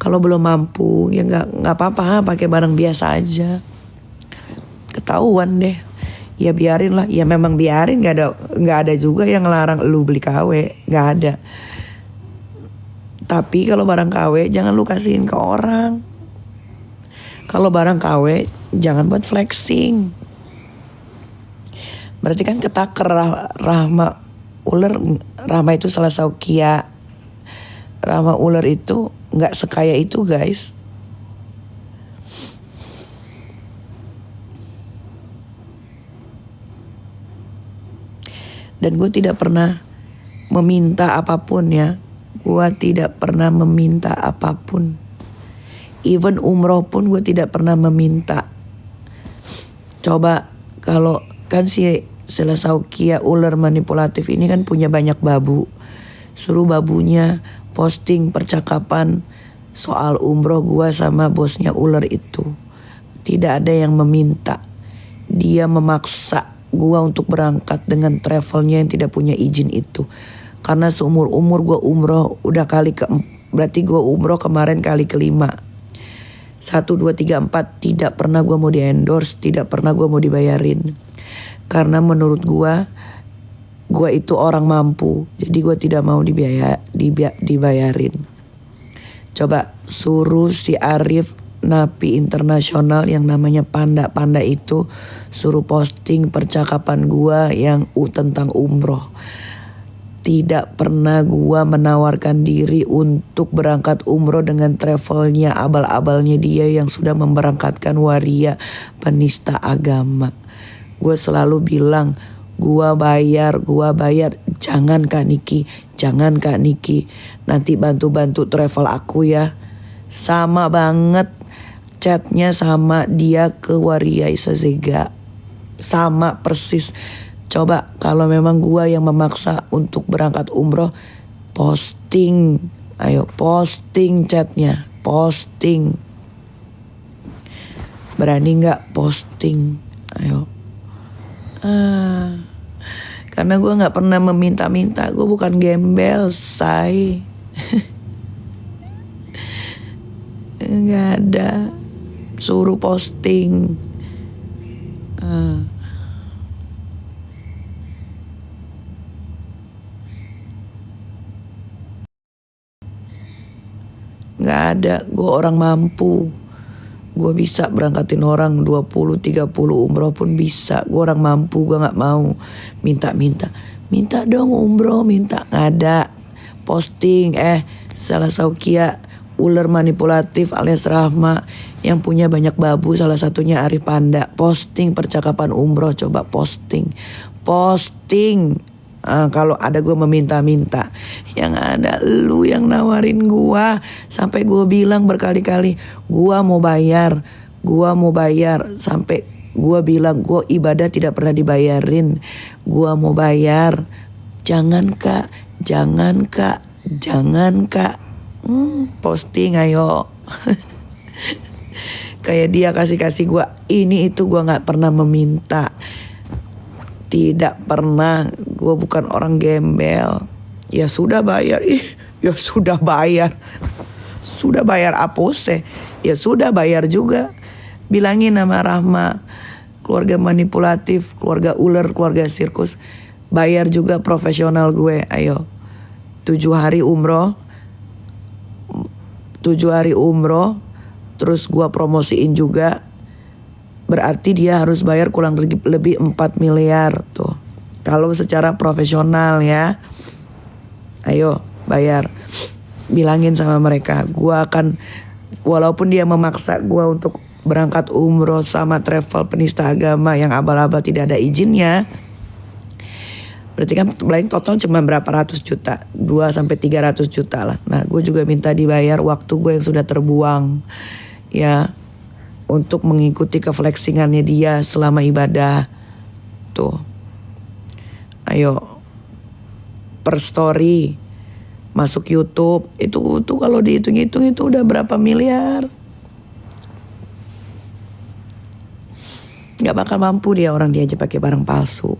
Kalau belum mampu ya nggak apa-apa, pakai barang biasa aja. Ketahuan deh. Ya biarin lah, ya memang biarin, nggak ada juga yang ngelarang lu beli KW, nggak ada. Tapi kalau barang KW jangan lu kasihin ke orang. Kalau barang KW jangan buat flexing. Berarti kan ketaker Rahma ular. Rahma itu salah Saukia. Rahma ular itu nggak sekaya itu guys. Dan gue tidak pernah meminta apapun ya. Gue tidak pernah meminta apapun. Even umroh pun gue tidak pernah meminta. Coba kalau kan si Selesaukia ular manipulatif ini kan punya banyak babu. Suruh babunya posting percakapan soal umroh gue sama bosnya ular itu. Tidak ada yang meminta. Dia memaksa gue untuk berangkat dengan travelnya yang tidak punya izin itu. Karena seumur umur gue umroh udah berarti gue umroh kemarin kali kelima. 1, 2, 3, 4 tidak pernah gue mau di endorse, tidak pernah gue mau dibayarin. Karena menurut gue itu orang mampu, jadi gue tidak mau dibayarin. Coba suruh si Arif Napi Internasional yang namanya Panda itu suruh posting percakapan gua yang tentang umroh. Tidak pernah gua menawarkan diri untuk berangkat umroh dengan travelnya abal-abalnya dia yang sudah memberangkatkan waria penista agama. Gua selalu bilang gua bayar. Jangan Kak Niki, nanti bantu-bantu travel aku ya. Sama banget chatnya sama dia ke Waria Isazega. Sama persis. Coba kalau memang gua yang memaksa untuk berangkat umroh, posting. Ayo posting chatnya. Posting. Berani gak posting? Ayo. Karena gua gak pernah meminta-minta. Gua bukan gembel, say. Gak ada. Suruh posting. Gak ada. Gue orang mampu. Gue bisa berangkatin orang 20-30 umroh pun bisa. Gue orang mampu. Gue gak mau minta-minta. Minta dong umroh, minta. Gak ada. Posting. Salah Saukia ular manipulatif alias Rahma yang punya banyak babu, salah satunya Arif Panda. Posting percakapan umroh, coba posting. Kalau ada gue meminta-minta, yang ada lu yang nawarin gue. Sampai gue bilang berkali-kali gue mau bayar. Sampai gue bilang gue ibadah tidak pernah dibayarin. Gue mau bayar. Jangan kak. Posting ayo. Kayak dia kasih gue ini itu, gue gak pernah meminta. Tidak pernah. Gue bukan orang gembel. Ya sudah bayar. Ya sudah bayar. Sudah bayar apose. Ya sudah bayar juga. Bilangin nama Rahma, keluarga manipulatif, keluarga ular, keluarga sirkus. Bayar juga profesional gue. Ayo 7 hari umroh. Terus gue promosiin juga. Berarti dia harus bayar kurang lebih 4 miliar tuh. Kalau secara profesional ya. Ayo bayar. Bilangin sama mereka, gue akan, walaupun dia memaksa gue untuk berangkat umroh sama travel penista agama yang abal-abal tidak ada izinnya. Berarti kan paling total cuma berapa ratus juta, 2-300 juta lah. Nah gue juga minta dibayar waktu gue yang sudah terbuang ya, untuk mengikuti keflexingannya dia selama ibadah. Tuh. Ayo. Per story masuk YouTube itu kalau dihitung-hitung itu udah berapa miliar. Gak bakal mampu dia orang dia aja pakai barang palsu.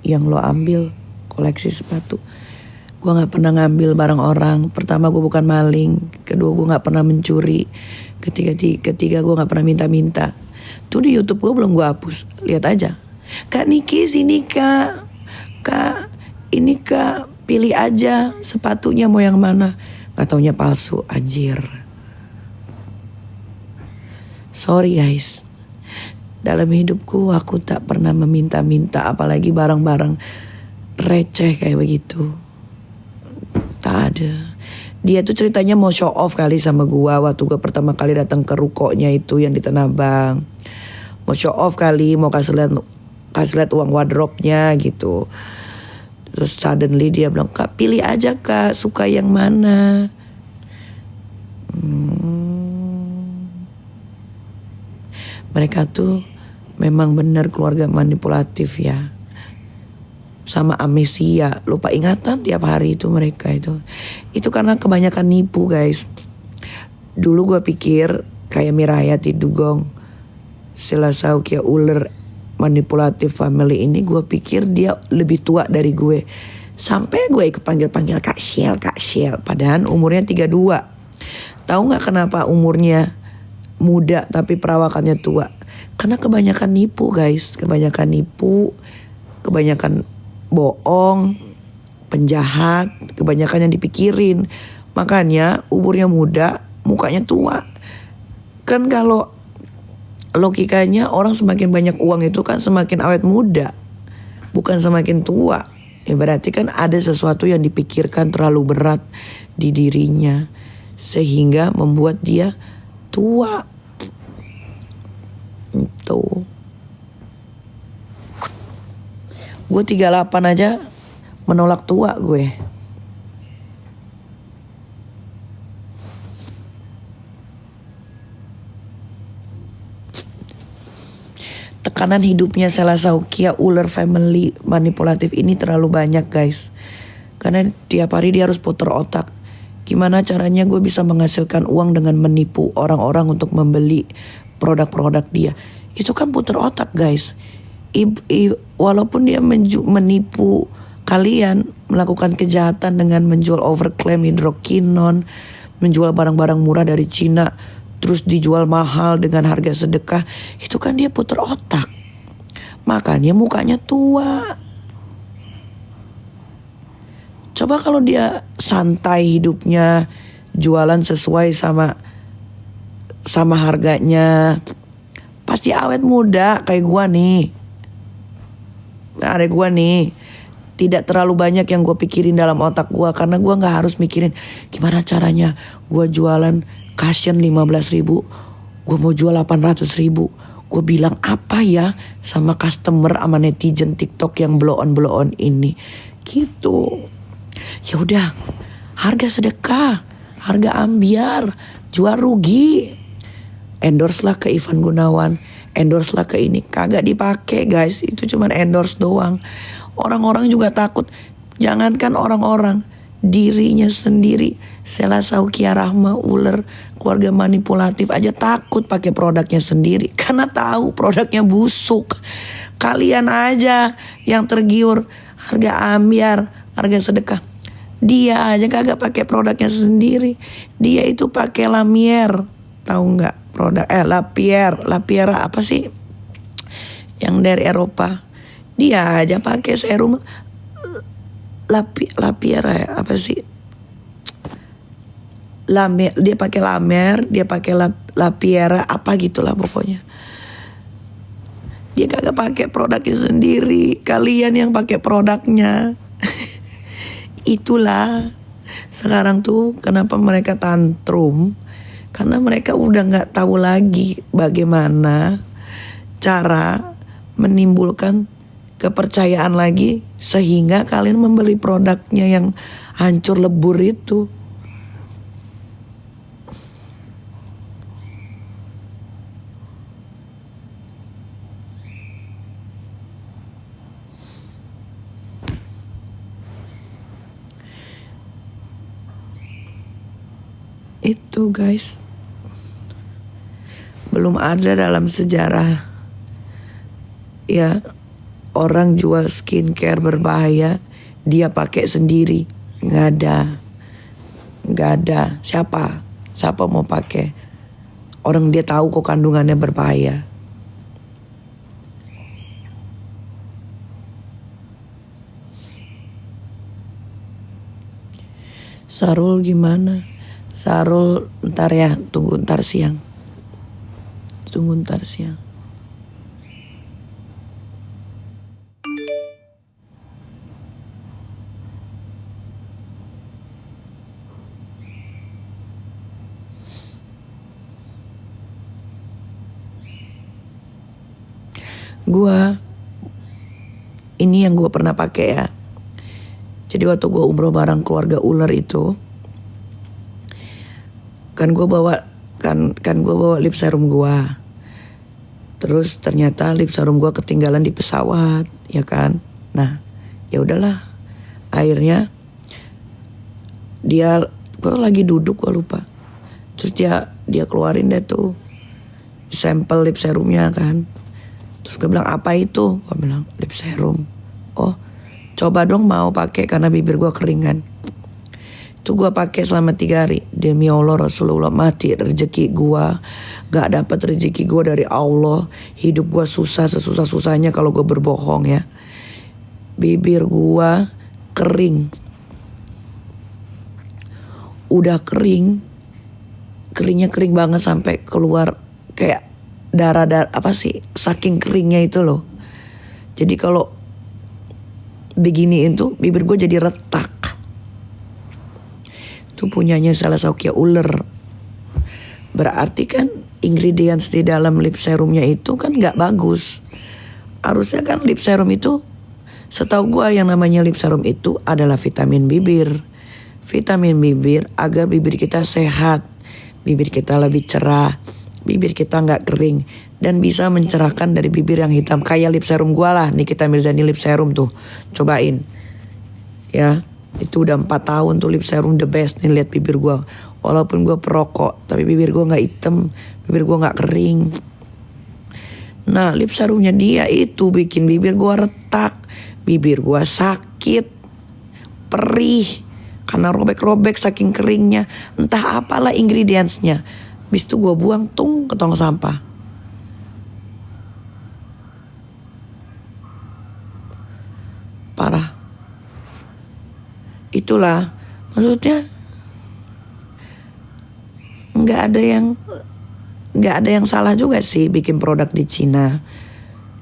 yang lo ambil koleksi sepatu. Gue gak pernah ngambil barang orang. Pertama gue bukan maling. Kedua gue gak pernah mencuri. Ketiga gue gak pernah minta-minta. Tuh di YouTube gue belum gue hapus. Lihat aja. Kak Niki sini kak. Kak ini kak, pilih aja sepatunya mau yang mana. Gak taunya palsu, anjir. Sorry guys. Dalam hidupku aku tak pernah meminta-minta, apalagi barang-barang receh kayak begitu. Tak ada. Dia tuh ceritanya mau show off kali sama gua waktu gua pertama kali datang ke rukonya itu yang di Tanah Abang. Mau show off kali, mau kasih lihat uang wardrobe-nya gitu. Terus suddenly dia bilang, "Kak, pilih aja kak, suka yang mana?" Mereka tuh memang benar keluarga manipulatif ya. Sama amnesia, lupa ingatan tiap hari itu mereka itu. Itu karena kebanyakan nipu guys. Dulu gue pikir kayak Mirayati Dugong, Selasau Kia Uler, manipulatif family ini, gue pikir dia lebih tua dari gue. Sampai gue ikut panggil-panggil Kak Shell. Padahal umurnya 32. Tahu gak kenapa umurnya muda tapi perawakannya tua? Karena kebanyakan nipu guys. Kebanyakan bohong, penjahat, kebanyakan yang dipikirin. Makanya umurnya muda, mukanya tua. Kan kalau logikanya orang semakin banyak uang itu kan semakin awet muda, bukan semakin tua. Ya berarti kan ada sesuatu yang dipikirkan terlalu berat di dirinya sehingga membuat dia tua. Itu. Gue 38 aja menolak tua gue. Tekanan hidupnya Selasau Kia Uler family manipulatif ini terlalu banyak guys. Karena tiap hari dia harus putar otak. Gimana caranya gue bisa menghasilkan uang dengan menipu orang-orang untuk membeli produk-produk dia. Itu kan putar otak guys. Walaupun dia menipu kalian melakukan kejahatan dengan menjual overclaim hidrokinon, menjual barang-barang murah dari Cina, terus dijual mahal dengan harga sedekah, itu kan dia putar otak. Makanya mukanya tua. Coba kalau dia santai hidupnya, jualan sesuai sama harganya, pasti awet muda kayak gua nih. Ada gue nih, tidak terlalu banyak yang gue pikirin dalam otak gue. Karena gue gak harus mikirin gimana caranya gue jualan cushion 15.000, gue mau jual 800.000. Gue bilang apa ya sama customer, sama netizen TikTok yang blow on ini gitu. Ya udah, harga sedekah, harga ambiar, jual rugi. Endorse lah ke Ivan Gunawan, endorse lah ke ini. Kagak dipakai guys, itu cuma endorse doang. Orang-orang juga takut. Jangankan orang-orang, dirinya sendiri, Selasau Kia Rahma Uler, keluarga manipulatif aja takut pakai produknya sendiri. Karena tahu produknya busuk. Kalian aja yang tergiur harga ambiar, harga sedekah. Dia aja kagak pakai produknya sendiri. Dia itu pakai Lamier, tahu nggak? Produk Lapierre apa sih yang dari Eropa. Dia aja pakai serum Lapierre apa sih, dia pakai Lamer, dia pakai Lapierre apa gitulah pokoknya. Dia kagak pakai produknya sendiri, kalian yang pakai produknya. Itulah sekarang tuh kenapa mereka tantrum. Karena mereka udah gak tahu lagi bagaimana cara menimbulkan kepercayaan lagi sehingga kalian membeli produknya yang hancur lebur itu. Itu guys, belum ada dalam sejarah ya orang jual skincare berbahaya, dia pakai sendiri. Nggak ada. Siapa mau pakai? Orang dia tahu kok kandungannya berbahaya. Sarul gimana? Sarul ntar ya, tunggu ntar siang. Gua ini yang gua pernah pakai ya. Jadi waktu gua umroh bareng keluarga ular itu, kan gua bawa lip serum gua. Terus ternyata lip serum gua ketinggalan di pesawat, ya kan? Nah, ya udahlah. Akhirnya gua lagi duduk, gua lupa. Terus dia keluarin deh tuh sampel lip serumnya kan. Terus gue bilang, apa itu? Gue bilang, lip serum. Oh, coba dong mau pakai karena bibir gue keringan. Itu gue pakai selama 3 hari. Demi Allah Rasulullah, mati rezeki gue. Gak dapat rezeki gue dari Allah. Hidup gue susah sesusah-susahnya kalau gue berbohong ya. Bibir gue kering. Udah kering. Keringnya kering banget sampai keluar kayak darah apa sih, saking keringnya itu loh. Jadi kalau beginiin tuh bibir gue jadi retak. Itu punyanya Salesaukia ular. Berarti kan ingredients di dalam lip serumnya itu kan gak bagus. Harusnya kan lip serum itu, setahu gue yang namanya lip serum itu adalah vitamin bibir. Vitamin bibir agar bibir kita sehat, bibir kita lebih cerah, bibir kita nggak kering, dan bisa mencerahkan dari bibir yang hitam. Kayak lip serum gua lah, Nikita Mirzani lip serum tuh, cobain ya. Itu udah 4 tahun tuh lip serum the best nih. Lihat bibir gua, walaupun gua perokok tapi bibir gua nggak hitam, bibir gua nggak kering. Nah, lip serumnya dia itu bikin bibir gua retak, bibir gua sakit, perih karena robek-robek saking keringnya. Entah apalah ingredientsnya. Habis itu gue buang ke tong sampah. Parah. Itulah maksudnya, nggak ada yang salah juga sih bikin produk di Cina.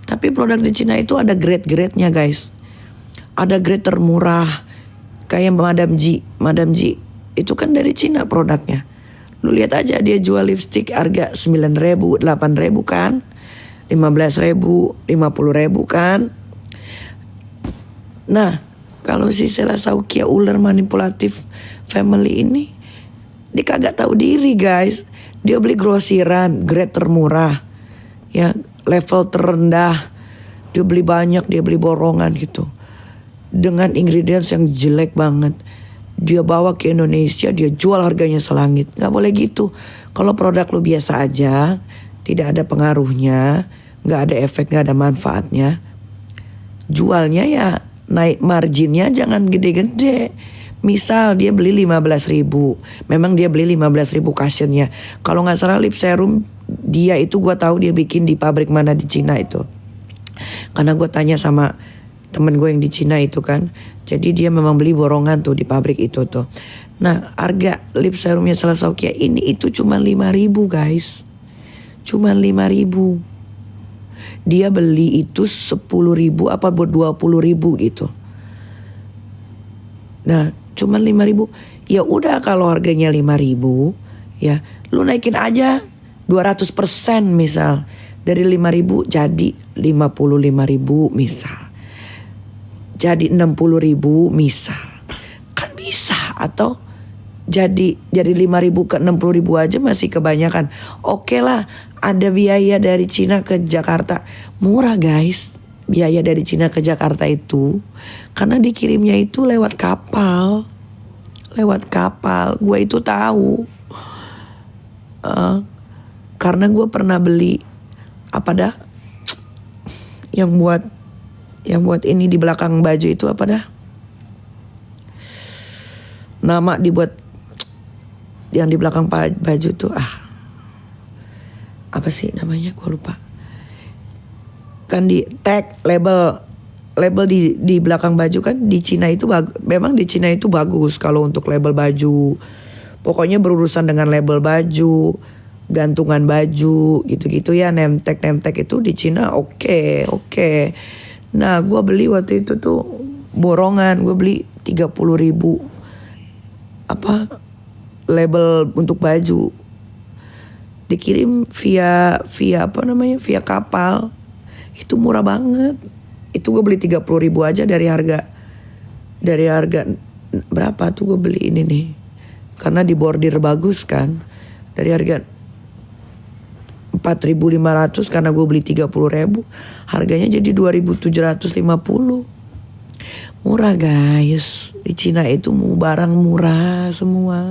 Tapi produk di Cina itu ada grade-grade-nya guys. Ada grade termurah kayak Madam G itu kan dari Cina produknya. Lu lihat aja dia jual lipstick harga 9.000, 8.000 kan, 15.000, 50.000 kan. Nah, kalau si Salesaukia ular manipulatif family ini, dia kagak tahu diri guys. Dia beli grosiran, grade termurah, ya level terendah. Dia beli banyak, dia beli borongan gitu, dengan ingredients yang jelek banget. Dia bawa ke Indonesia, dia jual harganya selangit. Gak boleh gitu. Kalau produk lu biasa aja, tidak ada pengaruhnya, gak ada efek, gak ada manfaatnya, jualnya ya naik marginnya jangan gede-gede. Misal dia beli 15.000, memang dia beli 15.000 cushion-nya. Kalau gak salah lip serum dia itu gue tahu dia bikin di pabrik mana di Cina itu. Karena gue tanya sama temen gue yang di Cina itu kan. Jadi dia memang beli borongan tuh di pabrik itu tuh. Nah, harga lip serumnya Salesaukia ini itu cuma 5.000 guys. Cuma 5.000. Dia beli itu 10.000 apa buat 20.000 gitu. Nah, cuma 5.000. Ya udah kalau harganya 5.000, ya lu naikin aja 200% misal. Dari 5.000 jadi 55.000 misal. Jadi 60.000 misal. Kan bisa. Atau jadi 5.000 ke 60.000 aja masih kebanyakan. Oke lah, ada biaya dari Cina ke Jakarta. Murah guys. Biaya dari Cina ke Jakarta itu. Karena dikirimnya itu lewat kapal. Lewat kapal. Gue itu tahu. Karena gue pernah beli apa dah? Yang buat Yang buat ini di belakang baju itu apa dah? Nama dibuat yang di belakang baju tuh apa sih namanya, gue lupa. Kan di tag label di belakang baju kan di Cina itu memang di Cina itu bagus kalau untuk label baju. Pokoknya berurusan dengan label baju, gantungan baju gitu-gitu ya, name tag itu di Cina oke. Nah gue beli waktu itu tuh borongan, gue beli 30.000 label untuk baju, dikirim via via kapal. Itu murah banget. Itu gue beli 30.000 aja dari harga berapa tuh gue beli ini nih, karena di bordir bagus kan, dari harga 4.500 karena gue beli 30.000, harganya jadi 2.750. Murah guys, di Cina itu barang murah semua.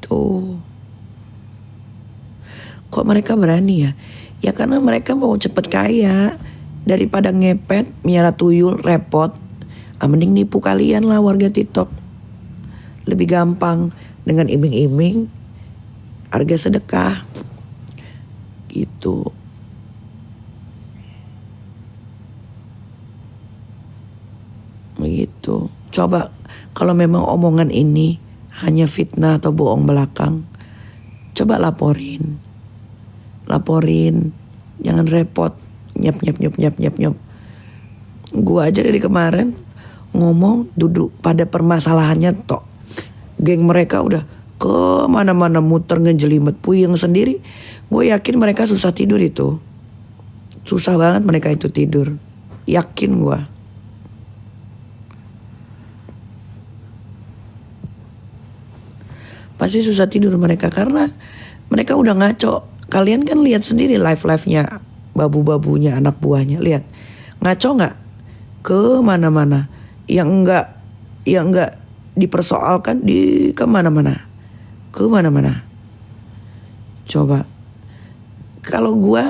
Tuh. Kok mereka berani ya? Ya karena mereka mau cepet kaya. Daripada ngepet, miara tuyul, repot. Mending nipu kalian lah warga TikTok. Lebih gampang dengan iming-iming, harga sedekah gitu. Begitu. Coba kalau memang omongan ini hanya fitnah atau bohong belakang, coba laporin. Jangan repot nyap. Gua aja dari kemarin ngomong duduk pada permasalahannya tok. Geng mereka udah ke mana-mana muter ngejelimet puyeng sendiri. Gue yakin mereka susah tidur itu. Susah banget mereka itu tidur. Yakin gue. Pasti susah tidur mereka karena mereka udah ngaco. Kalian kan lihat sendiri live-nya babu-babunya anak buahnya. Lihat. Ngaco gak? Ke mana-mana. Yang enggak dipersoalkan di kemana-mana. Coba. Kalau gue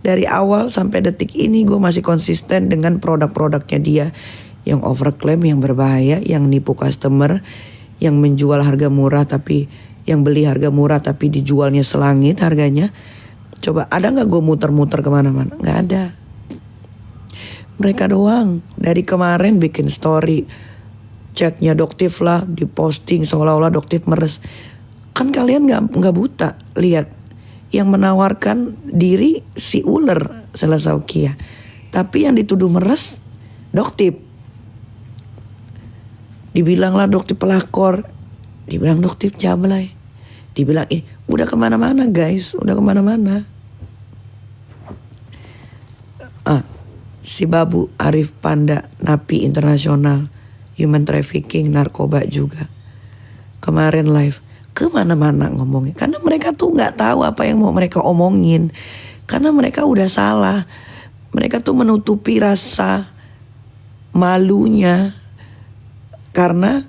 dari awal sampai detik ini gue masih konsisten dengan produk-produknya dia. Yang overclaim, yang berbahaya, yang nipu customer, yang menjual harga murah tapi yang beli harga murah tapi dijualnya selangit harganya. Coba ada gak gue muter-muter kemana-mana? Gak ada. Mereka doang. Dari kemarin bikin story, chatnya Doktif lah diposting seolah-olah Doktif meres. Kan kalian gak buta lihat yang menawarkan diri si ular Selesaukia, tapi yang dituduh meres Doktif. Dibilang lah Doktif pelakor, dibilang Doktif jablay, dibilang ini udah kemana-mana guys, udah kemana-mana. Si Babu Arif Panda, napi internasional, human trafficking, narkoba juga. Kemarin live, kemana-mana ngomongin. Karena mereka tuh gak tahu apa yang mau mereka omongin. Karena mereka udah salah. Mereka tuh menutupi rasa malunya. Karena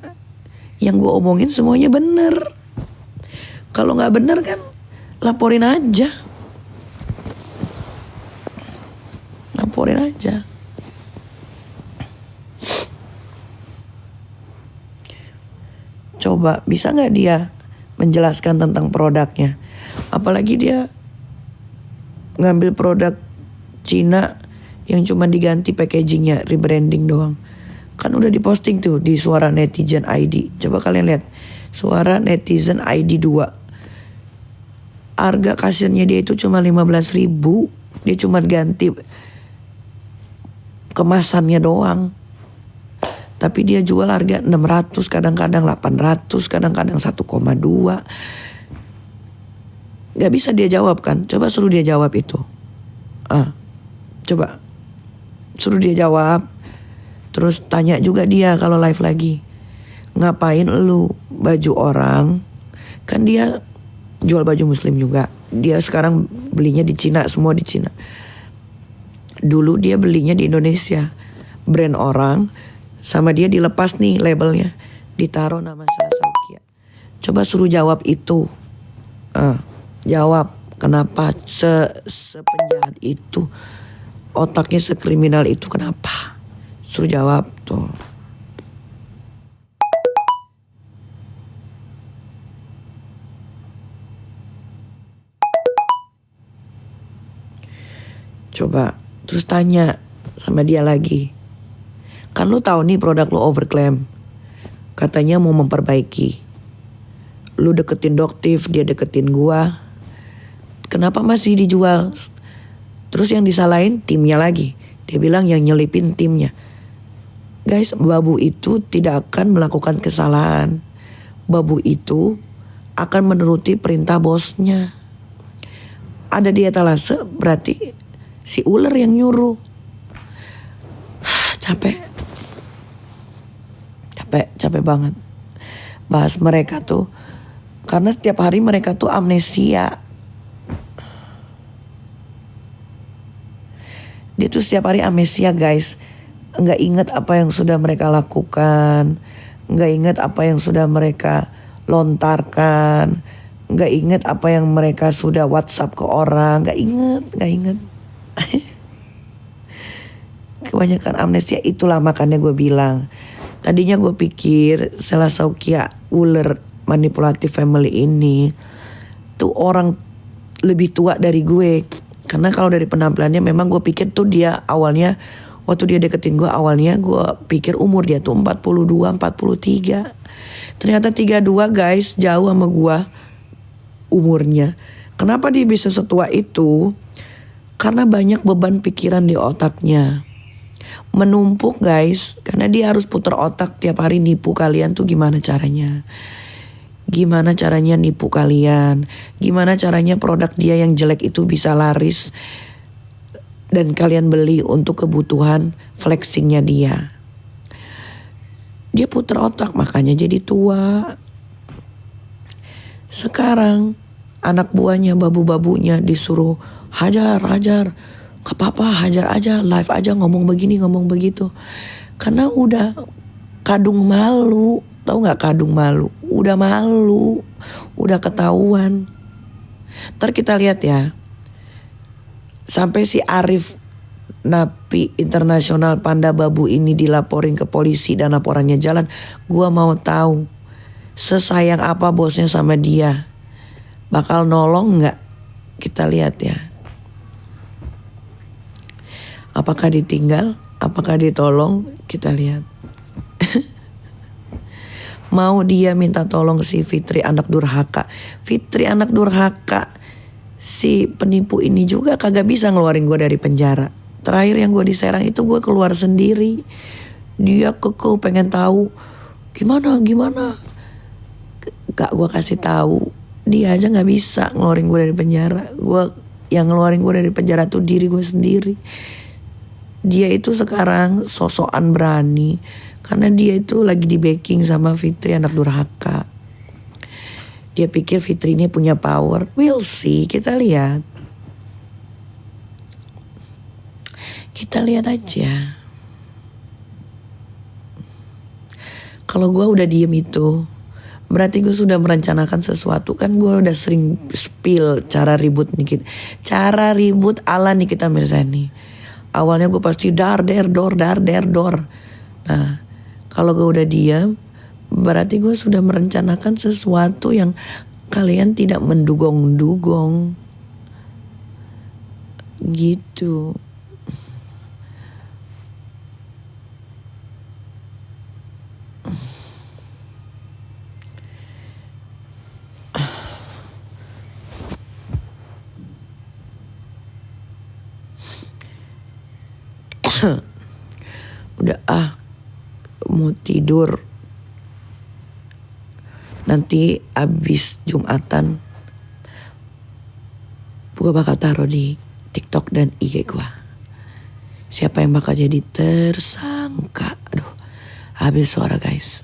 yang gue omongin semuanya bener. Kalau gak bener kan laporin aja. Coba bisa gak dia menjelaskan tentang produknya? Apalagi dia ngambil produk Cina yang cuma diganti packagingnya, rebranding doang. Kan udah diposting tuh di Suara Netizen ID. Coba kalian lihat Suara Netizen ID 2. Harga kasirnya dia itu cuma 15.000. Dia cuma ganti kemasannya doang. Tapi dia jual harga 600, kadang-kadang 800, kadang-kadang 1,2. Gak bisa dia jawab kan? Coba suruh dia jawab itu. Coba suruh dia jawab. Terus tanya juga dia kalau live lagi. Ngapain lu baju orang? Kan dia jual baju muslim juga. Dia sekarang belinya di Cina, semua di Cina. Dulu dia belinya di Indonesia. Brand orang. Sama dia dilepas nih labelnya, ditaruh nama Selesaukia. Coba suruh jawab itu. Jawab kenapa sepenjahat itu, otaknya sekriminal itu, kenapa? Suruh jawab tuh. Coba terus tanya sama dia lagi. Kan lu tahu nih produk lu overclaim. Katanya mau memperbaiki. Lu deketin Doktif, dia deketin gua. Kenapa masih dijual? Terus yang disalahin timnya lagi. Dia bilang yang nyelipin timnya. Guys, babu itu tidak akan melakukan kesalahan. Babu itu akan menuruti perintah bosnya. Ada di etalase berarti si ular yang nyuruh. Capek banget bahas mereka tuh. Karena setiap hari mereka tuh amnesia. Dia tuh setiap hari amnesia guys. Nggak ingat apa yang sudah mereka lakukan. Nggak ingat apa yang sudah mereka lontarkan. Nggak ingat apa yang mereka sudah WhatsApp ke orang. Nggak ingat. Kebanyakan amnesia, itulah makanya gue bilang. Tadinya gue pikir Selesaukia ular manipulatif family ini tuh orang lebih tua dari gue. Karena kalau dari penampilannya memang gue pikir tuh dia awalnya, waktu dia deketin gue awalnya gue pikir umur dia tuh 42, 43. Ternyata 32 guys, jauh sama gue umurnya. Kenapa dia bisa setua itu? Karena banyak beban pikiran di otaknya. Menumpuk guys, karena dia harus putar otak tiap hari nipu kalian tuh gimana caranya. Gimana caranya nipu kalian. Gimana caranya produk dia yang jelek itu bisa laris dan kalian beli untuk kebutuhan flexingnya dia. Dia putar otak makanya jadi tua. Sekarang anak buahnya, babu-babunya disuruh hajar. Gak apa-apa, hajar aja, live aja, ngomong begini, ngomong begitu. Karena udah kadung malu. Tahu gak kadung malu? Udah malu, udah ketahuan. Ntar kita lihat ya. Sampai si Arif Napi Internasional Panda Babu ini dilaporin ke polisi dan laporannya jalan. Gua mau tahu sesayang apa bosnya sama dia. Bakal nolong gak? Kita lihat ya. Apakah ditinggal? Apakah ditolong? Kita lihat. Mau dia minta tolong si Fitri anak durhaka. Fitri anak durhaka. Si penipu ini juga kagak bisa ngeluarin gue dari penjara. Terakhir yang gue diserang itu gue keluar sendiri. Dia kekeh pengen tahu. Gimana? Gak gue kasih tahu. Dia aja gak bisa ngeluarin gue dari penjara. Yang ngeluarin gue dari penjara tuh diri gue sendiri. Dia itu sekarang sosokan berani. Karena dia itu lagi di backing sama Fitri anak durhaka. Dia pikir Fitri ini punya power. We'll see, kita lihat. Kita lihat aja. Kalau gue udah diem itu, berarti gue sudah merencanakan sesuatu. Kan gue udah sering spill cara ribut Nikita. Cara ribut ala Nikita Mirzani. Awalnya gue pasti dar der dor. Nah, kalau gue udah diam, berarti gue sudah merencanakan sesuatu yang kalian tidak mendugong-dugong. Gitu. Udah mau tidur. Nanti abis Jumatan gue bakal taruh di TikTok dan IG gue. Siapa yang bakal jadi tersangka? Aduh, habis suara guys.